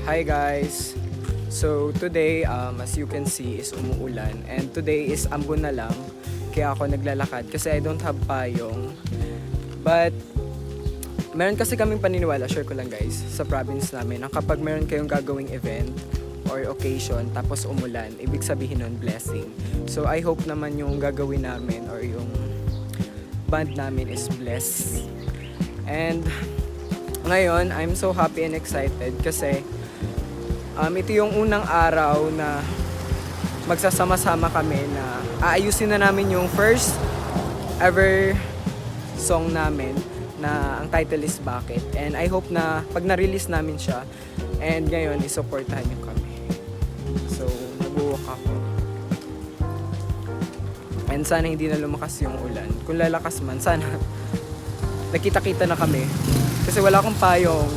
Hi guys! So today, as you can see, is umuulan. And today is ambon na lang. Kaya ako naglalakad kasi I don't have payong. But, meron kasi kaming paniniwala, share ko lang guys, sa province namin. Ang kapag meron kayong gagawing event or occasion, tapos umulan, ibig sabihin nun blessing. So I hope naman yung gagawin namin or yung band namin is blessed. And ngayon, I'm so happy and excited kasi ito yung unang araw na magsasama-sama kami na aayusin na namin yung first ever song namin na ang title is Bakit. And I hope na pag na-release namin siya and ngayon isuportahan niyo kami. So, nag-walk ako. And sana hindi na lumakas yung ulan. Kung lalakas man, sana nakita-kita na kami. Kasi wala akong payong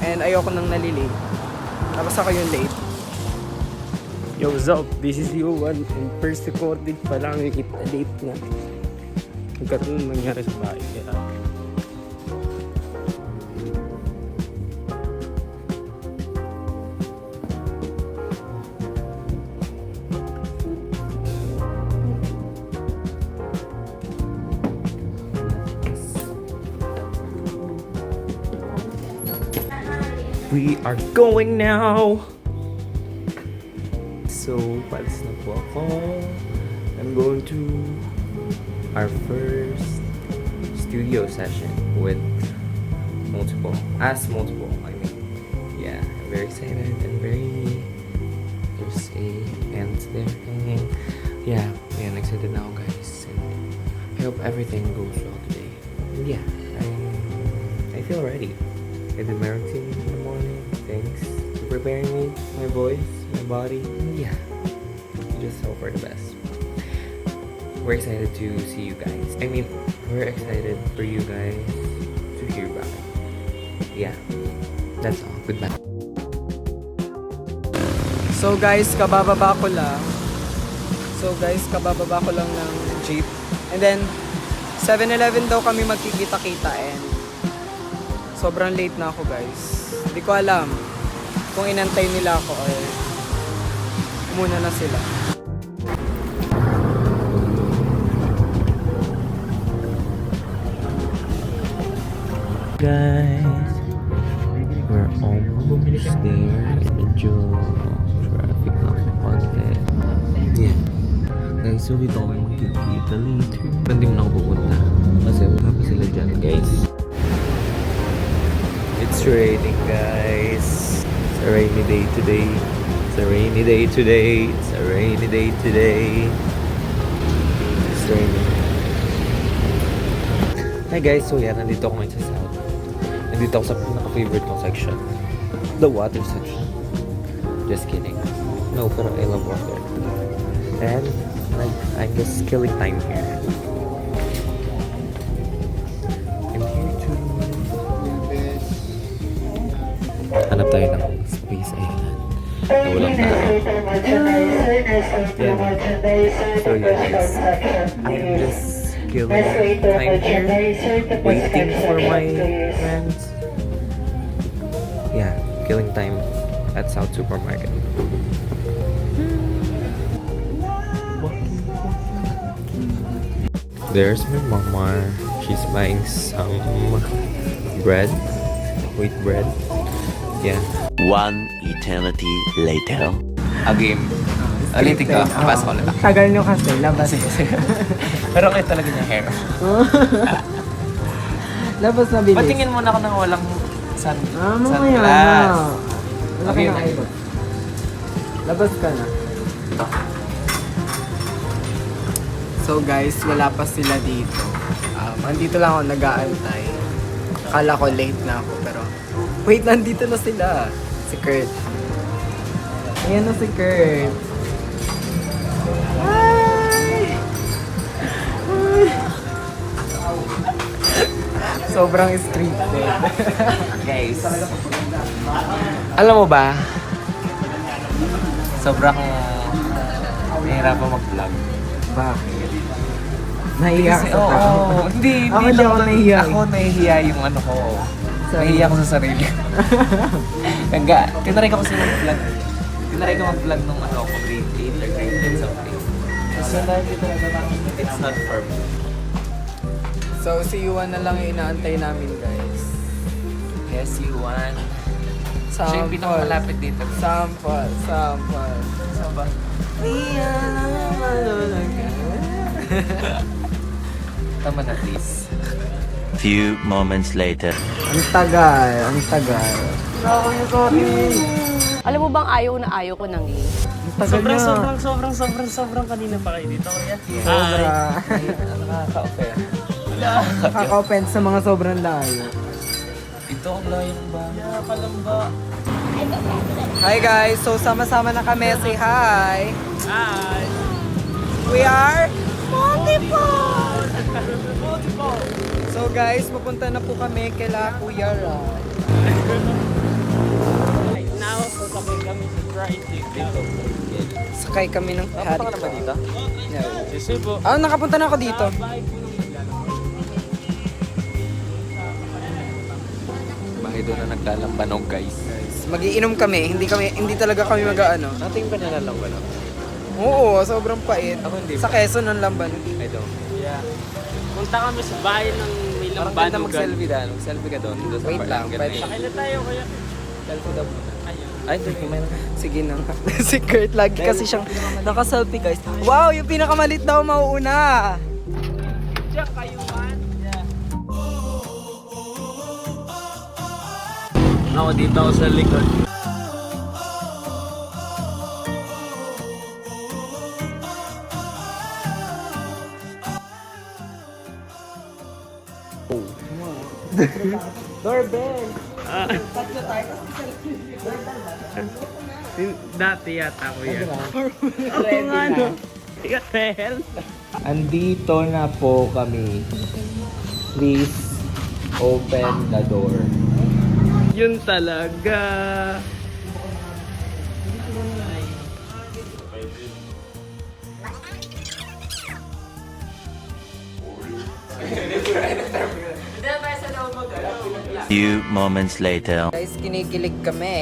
and ayoko nang nalilate. Tapos ako yung late. Yo, what's up? This is U1 and first recording pa lang late na. Nagkaroon nangyari sa bahay kaya we are going now. So, palis na po ako. I'm going to our first studio session with multiple. I mean, yeah, I'm very excited and very. There's a ant there hanging. Yeah, I'm excited now, guys. And I hope everything goes well today. And yeah, I feel ready. I did my routine in the morning. Thanks for preparing me, my voice, my body. Yeah, just hope for the best. We're excited to see you guys. I mean, we're excited for you guys to hear about it. Yeah, that's all. Goodbye. So guys, kabababa ko lang ng jeep. And then, 7-Eleven daw kami magkikita-kita and sobrang late na ako guys. Hindi ko alam kung inantay nila ako or muna na sila. Guys, we're almost there. Medyo traffic lang sa konti. Yeah. Guys, so dito kami magkikita later. Hindi mo na ako pupunta. Kasi wala pa sila dyan, guys. It's raining, guys. It's a rainy day today. It's a rainy day today. It's a rainy day today. It's raining. Hi guys, so yeah, nandito ako ngayon sa South. Nandito ako sa pinaka-favorite kong section. The water section. Just kidding. No, pero I love water. And I'm just killing time here. I'm here to hanap tayo ng space. Ayan. Na walang tao. Yeah. So yeah, guys. I'm just killing time here. Waiting for my friends. Yeah, killing time at South Supermarket. There's my mama. She's buying some bread. Wheat bread. Yeah. One eternity later. A game. Ulitin ko. Pass ko lang. Tagal nyo kasi, labas. Pero kayo talaga niya hair. Labas na bilis. Patingin muna ako ng walang Mamaya sunglass. na. Wala ka na iba. Labas ka na. So guys, wala pa sila dito. Andito lang ako nag-aantay. Akala ko late na ako pero wait, nandito na sila. Si Kurt. Ayan na si Kurt. Hi! Sobrang scripted. Guys. Alam mo ba? Sobrang nahihirapan mag-vlog. Bakit? Nahiya ka sa tao? Oo. Hindi Ako hindi ako nahihiya. Ako nahihiya yung ano ko. Sa Nahiya ko sa sarili. Tinry ko kasi mag-vlog. Tinry ko mag-vlog nung ano ako, grade 8 or grade 10 something. So, lagi talaga parang it's not for me. So, si Yuan na lang yung inaantay namin, guys. Yes, you want. Siya yung pinakamalapit dito. Sample. Saba. Tama na, please. Few moments later. Ang tagal. Alam mo bang ayaw na ayaw ko nang Sobrang kanina pa kayo dito, kuya. Sobra. Nakaka-offer. Nakaka-offend sa mga sobrang layo. Ito ang layong ba? Palamba. Hi guys, so sama-sama na kami. Say hi. Hi! We are Multiple! So guys, pupunta na po kami kila Kuya Ron. Right now, sasabay kami sa Tricycle dito. Sakay kami ng Punta ka na ba dito? Sisi po. Ah, nakapunta na ako dito. Bahay doon na naglalambanog, guys. Magiinom kami, hindi talaga kami mag-ano. Ating ba nalalambanog? Oo, sobrang pait. Ako hindi Sa pa. Quezon ng Lamban. I don't. Yeah. Punta kami sa bahay ng may Parang ganda lambanugan. mag-selfie dahil. Mag-selfie ka doon. Doon sa Wait lang, Barangay. pwede. Sakay na tayo, kuya. Selfie daw muna. Ayun. Ay, selfie may Sige na nga. Si Kurt lagi kasi siyang naka-selfie guys. Wow, yung pinakamalit daw mauuna. Diyan kayo, man. Yeah. Ako dito ako sa likod. Doorbell. Dati yata ko yan. Ready na. What the hell? Andito na po kami. Please open the door. Yun talaga. Few moments later. Guys, kinikilig kami.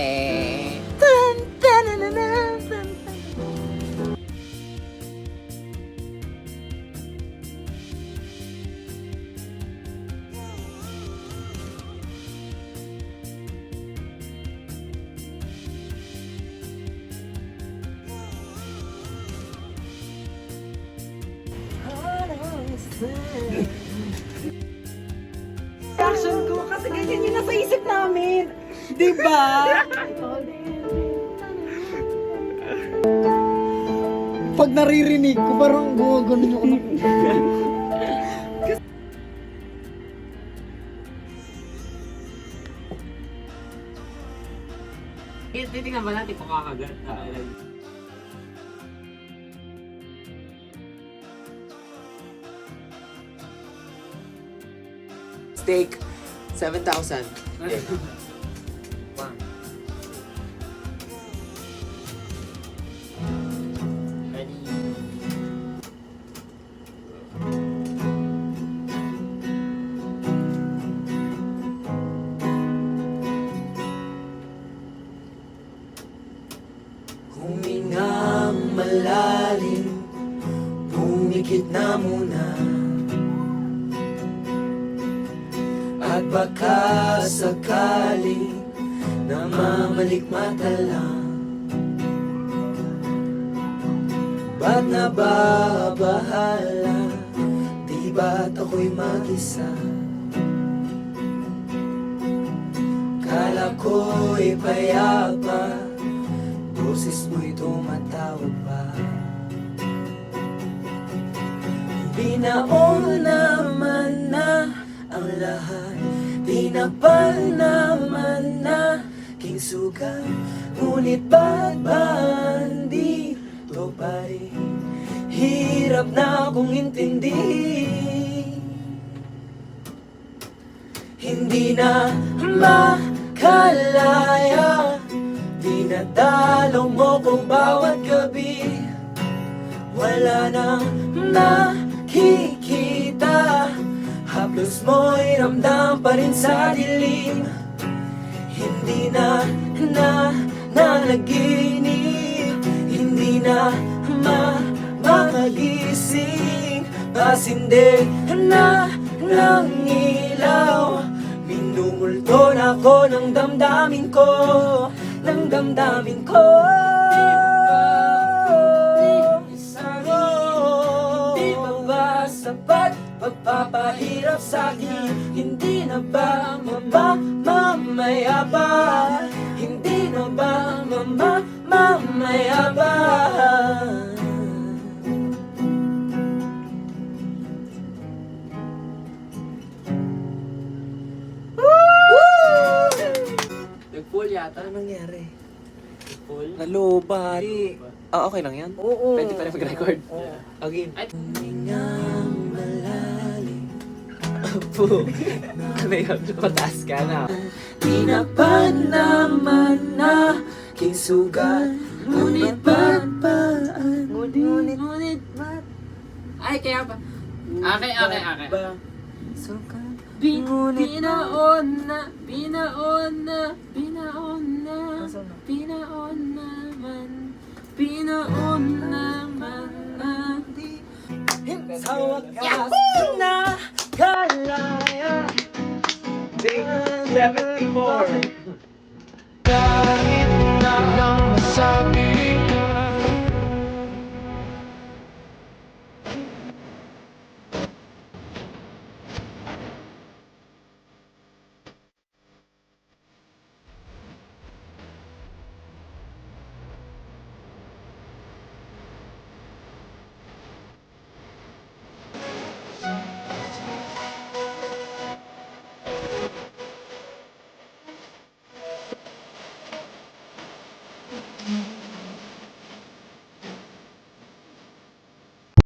Reaction ko kasi ganyan yung nasa isip namin. Di ba? Pag naririnig ko, parang gumagano ako. Titingnan ba natin kung kakagat? Steak, 7,000. Huminga malalim, pumikit na muna. At baka sakali na mamalikmata lang. Ba't nababahala, di ba't ako'y mag-isa? Kala ko'y payapa, boses mo'y tumatawag pa. Binaon naman na ang lahat, tinapal naman na king sugat. Ngunit ba't ba andito pa rin? Hirap na akong intindihin. Hindi na makalaya, dinadalaw mo kong bawat gabi. Wala nang nakikita, haplos mo'y ramdam pa rin sa dilim. Hindi na nanaginip, hindi na makagising. Pasinde na ng ilaw, minumulto na ako ng damdamin ko, ng damdamin ko. Di ba ba sapat pagpapahirap sa'kin? Hindi na ba mamaya pa? Hindi na ba mamaya pa? Nag-full yata. Ano nangyari? Full? Nalobat. Okay lang yan? Oo. Pwede pa rin mag-record? Oo. Again. Ay. Humingang malalim. Apo. Ano yun? Mataas ka na. Di na ba naman na aking sugat? Ngunit ba't baan? Ngunit ba't Ay, kaya pa. Okay. sugat? Binaon na Sa wakas na kalaya. 74. Kahit na lang sa